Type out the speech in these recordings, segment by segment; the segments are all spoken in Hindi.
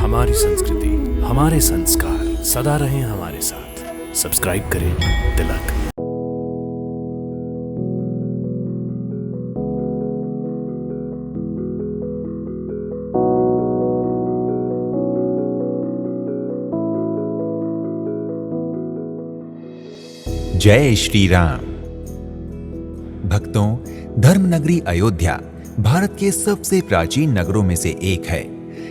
हमारी संस्कृति, हमारे संस्कार सदा रहें हमारे साथ। सब्सक्राइब करें तिलक। जय श्री राम। भक्तों, धर्मनगरी अयोध्या भारत के सबसे प्राचीन नगरों में से एक है।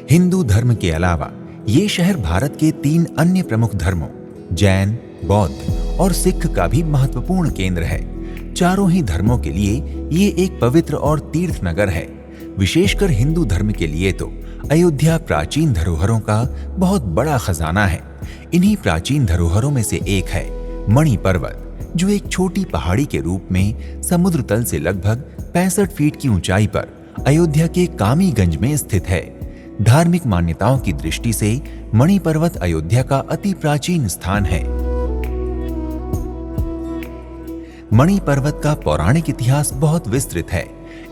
हिंदू धर्म के अलावा ये शहर भारत के 3 अन्य प्रमुख धर्मों जैन, बौद्ध और सिख का भी महत्वपूर्ण केंद्र है। चारों ही धर्मों के लिए ये एक पवित्र और तीर्थ नगर है। विशेषकर हिंदू धर्म के लिए तो अयोध्या प्राचीन धरोहरों का बहुत बड़ा खजाना है। इन्हीं प्राचीन धरोहरों में से एक है मणि पर्वत, जो एक छोटी पहाड़ी के रूप में समुद्र तल से लगभग 65 फीट की ऊंचाई पर अयोध्या के कामीगंज में स्थित है। धार्मिक मान्यताओं की दृष्टि से मणि पर्वत अयोध्या का अति प्राचीन स्थान है। मणि पर्वत का पौराणिक इतिहास बहुत विस्तृत है।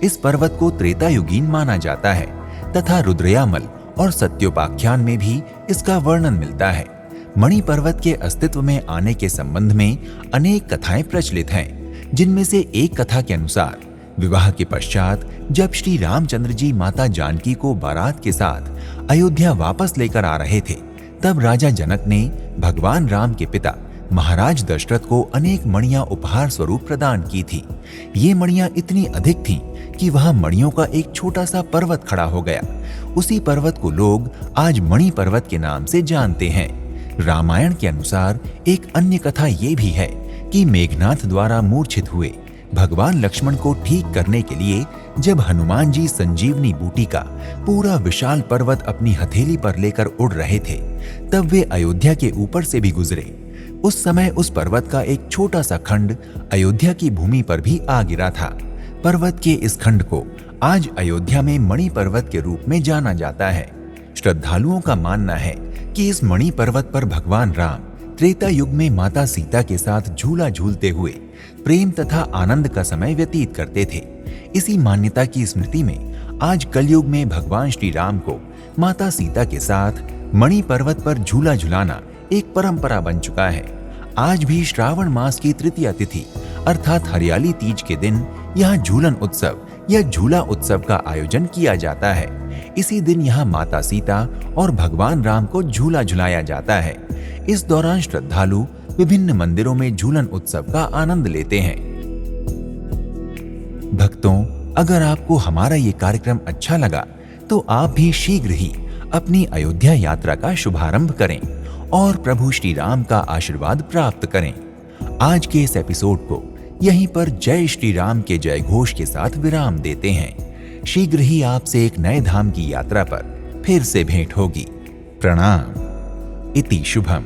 इस पर्वत को त्रेतायुगीन माना जाता है तथा रुद्रयामल और सत्योपाख्यान में भी इसका वर्णन मिलता है। मणि पर्वत के अस्तित्व में आने के संबंध में अनेक कथाएं प्रचलित हैं, जिनमें से एक कथा के अनुसार विवाह के पश्चात जब श्री रामचंद्र जी माता जानकी को बारात के साथ अयोध्या वापस लेकर आ रहे थे, तब राजा जनक ने भगवान राम के पिता महाराज दशरथ को अनेक मणियां उपहार स्वरूप प्रदान की थी। ये मणियां इतनी अधिक थीं कि वहां मणियों का एक छोटा सा पर्वत खड़ा हो गया। उसी पर्वत को लोग आज मणि पर्वत के नाम से जानते हैं। रामायण के अनुसार एक अन्य कथा ये भी है कि मेघनाथ द्वारा मूर्छित हुए भगवान लक्ष्मण को ठीक करने के लिए जब हनुमान जी संजीवनी बूटी का पूरा विशाल पर्वत अपनी हथेली पर लेकर उड़ रहे थे, तब वे अयोध्या के ऊपर से भी गुजरे। उस समय उस पर्वत का एक छोटा सा खंड अयोध्या की भूमि पर भी आ गिरा था। पर्वत के इस खंड को आज अयोध्या में मणि पर्वत के रूप में जाना जाता है। श्रद्धालुओं का मानना है कि इस मणि पर्वत पर भगवान राम त्रेता युग में माता सीता के साथ झूला झूलते हुए प्रेम तथा आनंद का समय व्यतीत करते थे। इसी मान्यता की स्मृति में आज कलयुग में भगवान श्री राम को माता सीता के साथ मणि पर्वत पर झूला झुलाना एक परंपरा बन चुका है। आज भी श्रावण मास की तृतीया तिथि अर्थात हरियाली तीज के दिन यहाँ झूलन उत्सव या झूला उत्सव का आयोजन किया जाता है। इसी दिन यहाँ माता सीता और भगवान राम को झूला झुलाया जाता है। इस दौरान श्रद्धालु विभिन्न मंदिरों में झूलन उत्सव का आनंद लेते हैं। भक्तों, अगर आपको हमारा ये कार्यक्रम अच्छा लगा तो आप भी शीघ्र ही अपनी अयोध्या यात्रा का शुभारंभ करें और प्रभु श्री राम का आशीर्वाद प्राप्त करें। आज के इस एपिसोड को यहीं पर जय श्री राम के जय घोष के साथ विराम देते हैं। शीघ्र ही आपसे एक नए धाम की यात्रा पर फिर से भेंट होगी। प्रणाम। इति शुभम।